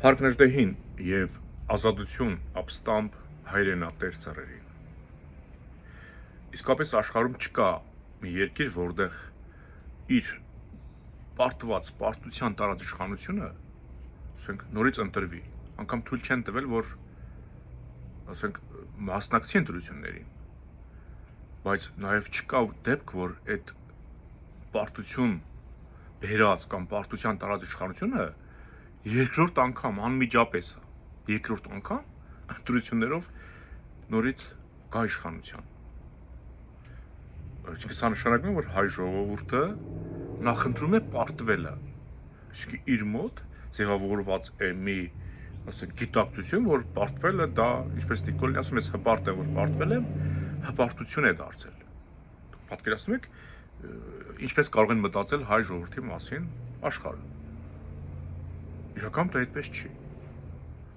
Փառքներդեհին եւ ազատություն ապստամբ հայրենատեր ծռերին։ Իսկապես աշխարհում չկա մի երկիր, որտեղ իր պարտված պարտության տարածիշխանությունը, ասենք, նորից ընտրվի, անգամ թույլ չեն տվել, որ ասենք մասնակցի ընտրություններին, բայց նաեւ չկա դեպք, որ այդ պարտություն բերած կամ պարտության տարածիշխանությունը երկրորդ անգամ անմիջապես երկրորդ անգամ ընտրություններով նորից գա իշխանության։ Այսինքն սա նշանակում է, որ հայ ժողովուրդը նախընտրում է պարտվելը, այսինքն իր մոտ ձևավորված է մի, ասենք, գիտակցություն, որ պարտվելը դա, ինչպես Նիկոլին ասում է, հպարտ է, որ պարտվել եմ, հպարտություն է դարձել։ Պատկերացնում եք, ինչպես կարող են մտածել հայ ժողովրդի մասին աշխարհը։ Իրականում դա այդպես չի։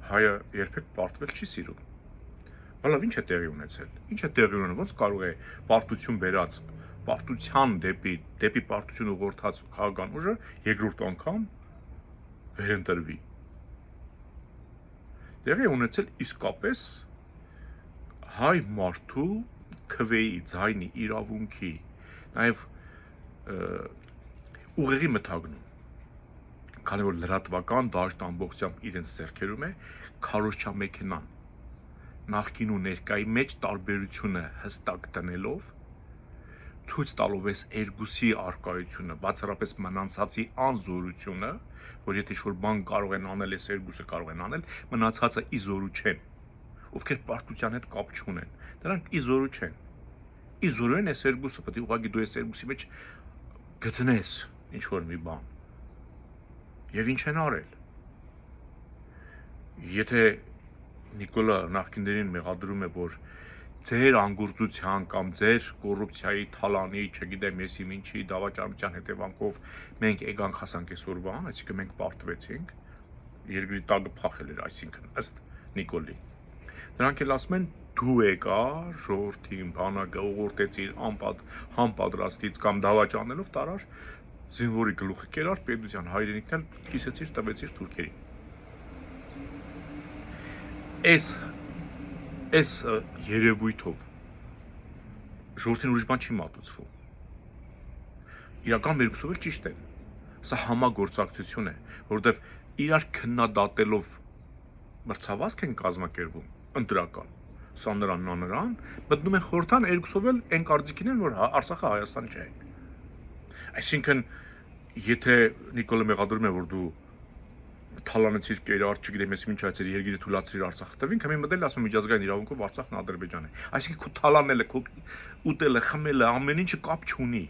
Հայը երբեք պարտվել չի սիրում։ Բալավ ինչ է տեղի ունեցել։ Ինչ է տեղի ունենում, ոնց կարող է պարտություն բերած, պարտության դեպի պարտություն ուղղորդած քաղաքական ուժը երկրորդ անգամ վերընտրվի։ Տեղի է ունեցել իսկապես հայ մարդու քվեի, ձայնի, իրավունքի, նաև ուղեղի մթագնում։ Քանի որ լրատվական դաշտ ամբողջությամբ իրենց ձեռքերում է քարոզչամեքենան, նախկին ու ներկայի մեջ տարբերությունը հստակ տնելով, ցույց տալով էս երկուսի արկայությունը, բացառապես մնացածի անզորությունը, որ եթե ինչ-որ բան կարող են անել, էս երկուսը կարող են անել, մնացածը իզորու չեն, ովքեր պարտության հետ կապ չունեն, դրանք իզորու չեն, իզորու են էս երկուսը, պետք է ուղղակի դու էս երկուսի մեջ գտնես ինչ-որ մի բան, եւ ինչ են արել, եթե Նիկոլը նախկիներին մեղադրում է, որ ձեր անգործության կամ ձեր կոռուպցիայի թալանի, չգիտեմ, եսի ինչի դավաճանության հետևանքով մենք եկանք հասանք այսօրվան, այսինքն մենք պարտվեցինք, երկրի տակը փախել էր, այսինքն ըստ Նիկոլի։ Նրանք էլ ասում են դու եկար ժողովրդին բանակը ուղղորդեցիր անպատրաստից կամ դավաճանելով տարար զինվորի գլուխը կերար պետության հայրենիքն էլ կիսեցիր տվեցիր թուրքերին։ Այս երևույթով ժողովրդին ուրիշ բան չի մատուցվում։ Իրական երկուսով էլ ճիշտ են։ Սա համագործակցություն է, որովհետև իրար քննադատելով մրցավազք են կազմակերպում ընտրական։ Սա նրան, նա նրան, մտնում են խորհրդան, երկուսով էլ այն կարծիքին են, որ Արցախը Հայաստանի չէ։ Այսինքն, եթե Նիկոլը մեղադրում է, որ դու թալանեցիր կերար, չգիտեմ, ես ինչ այցեր երկիրը թույլատրիր Արցախը տվին, քամի մտել ասում միջազգային իրավունքով Արցախն Ադրբեջան է։ Այսինքն քո թալանելը, քո ուտելը, խմելը, ամեն ինչը կապ չունի։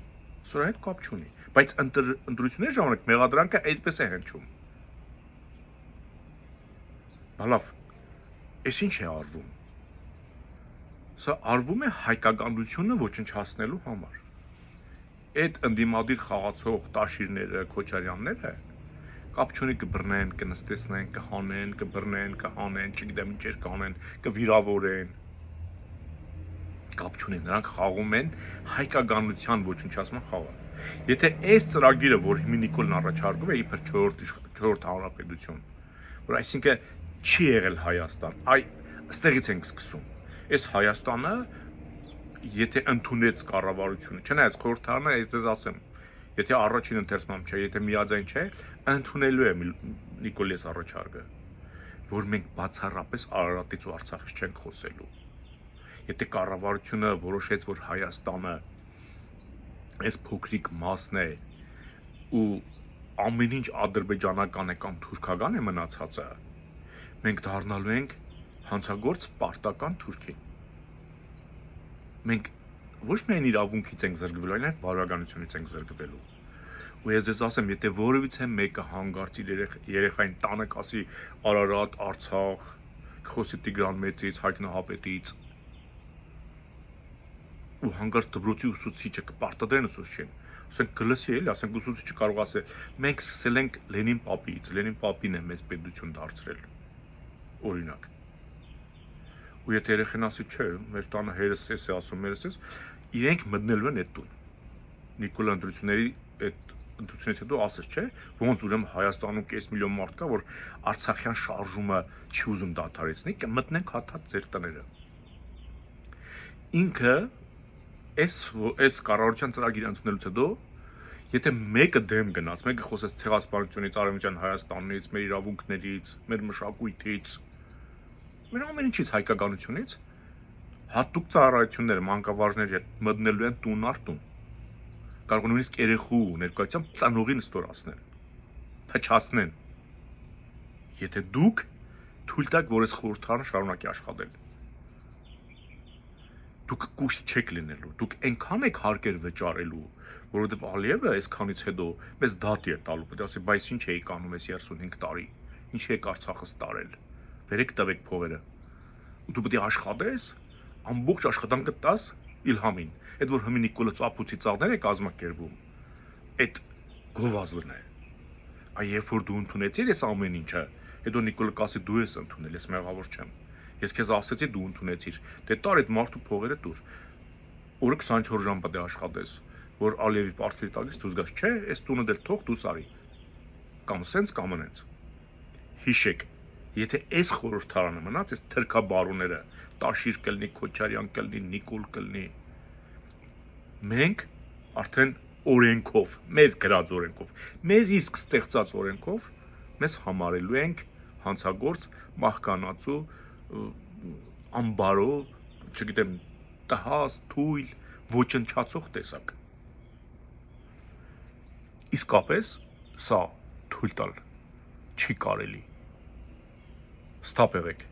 Սրա հետ կապ չունի, բայց ընտրությունների ժամանակ մեղադրանքը այդպես է հնչում։ Բալավ, այս ինչ է արվում։ Սա արվում է հայկականությունը ոչնչացնելու համար։ Այդ ընդդիմադիր խաղացող տաշիրները, քոչարյանները կապ չունի կբռնեն, կնստեցնեն, կհանեն, կբռնեն, կհանեն, չգիտեմ ինչեր կանեն, կվիրավորեն։ Կապ չունի, նրանք խաղում են հայկականության ոչնչացման խաղը։ Եթե այս ծրագիրը, որ հիմա Նիկոլն առաջարկում է իբր 4-րդ հանրապետություն, որ այսինքն չի եղել Հայաստան, այստեղից ենք սկսում։ Այս Հայաստանը, եթե ընդունեց կառավարությունը, չնայած խորհրդարանը, ես ձեզ ասեմ, եթե առաջին ընթերցմամբ չէ, եթե միաձայն չէ, ընդունելու է Նիկոլի առաջարկը, որ մենք բացառապես Արարատից ու Արցախից չենք խոսելու։ Եթե կառավարությունը որոշեց, որ Հայաստանը այս փոքրիկ մասն է ու ամեն ինչ ադրբեջանական է կամ թուրքական է մնացածը, մենք դառնալու ենք հանցագործ պարտական Թուրքին։ Մենք ոչ միայն իրավունքից ենք զրկվելու, այլև բարոյականությունից ենք զրկվելու։ Ու ես ձեզ ասեմ, եթե որևիցե մեկը հանգարց իր երեխային տանը կասի Արարատ, Արցախ, խոսի Տիգրան Մեծից, Հայկ Նահապետից, ու հանգարց դպրոցի ուսուցիչը կպարտադրեն ուսուցչին, ասենք գլսի էլի, ասենք ուսուցիչը կարող ասել, մենք սկսել ենք Լենին պապից, Լենին պապին է մեծ պետություն դարձրել, օրինակ։ Ու եթե երեխան ասի, չէ, մեր տանը հերս է ասում, մերս է, իրենք մտնելու են այդ տուն։ Նիկոլա ընտրությունների այդ ընտրությունից հետո ասես, չէ, ոնց ուրեմն Հայաստանում կես միլիոն մարդ կա, որ Արցախյան շարժումը չի ուզում դադարեցնի, կմտնենք հաթաթ ձեր տները։ Ինքը այս կառավարության ծրագիրը ընդունելուց հետո, եթե մեկը դեմ գնաց, մեկը խոսեց ցեղասպանությունից, արևմտյան Հայաստանից, մեր իրավունքներից, մեր մշակույթից, մեր ամեն ինչից, հայկականությունից, հատուկ ծառայությունները մանկավարժների հետ մտնելու են տուն առ տուն։ Կարող են նույնիսկ երեխու ներկայությամբ ծանողին ստորացնեն, փչացնեն։ Եթե դուք թույլ տաք, որ այս խորհրդարանը շարունակի աշխատել։ Դուք կուշտ չեք լինելու, դուք այնքան եք հարկեր վճարելու, որովհետև Ալիևը այսքանից հետո մեզ դատի է տալու, պետք է ասի, բայց ինչ էիք անում այս 35 տարի, ինչ եք Արցախը ստարել, վերեք տվեք փողերը։ Ու դու պետք է աշխատես, ամբողջ աշխատանքը տաս Իլհամին, այդ որ Հմի Նիկոլը ծափուցի ծաղներ է կազմակերպում, այդ գովազդն է։ Այ երբ որ դու ընդունեցիր այս ամեն ինչը, հետո Նիկոլը կասի դու ես ընդունել, ես մեղավոր չեմ։ Ես քեզ ասեցի դու ընդունեցիր, դե տար այդ մարդու փողերը տուր։ Օրը 24 ժամ պետք է աշխատես, որ Ալիևի պարտքերի տալիս դու զգաս, չէ, այս տունը դեռ թող դու սարի։ Կամ սենց կամ անենց։ Հիշեք, եթե այս խորհրդարանը մնաց, այս թրքաբարոները, Տաշիր կլինի, Քոչարյան կլինի, Նիկոլ կլինի, մենք արդեն օրենքով, մեր գրած օրենքով, մեր իսկ ստեղծած օրենքով մեզ համարելու ենք հանցագործ, մահկանացու, ամբարո, չգիտեմ, տհաս, թույլ, ոչնչացող տեսակ։ Իսկապես սա թույլ տալ չի կարելի։ Ստապ եղեք։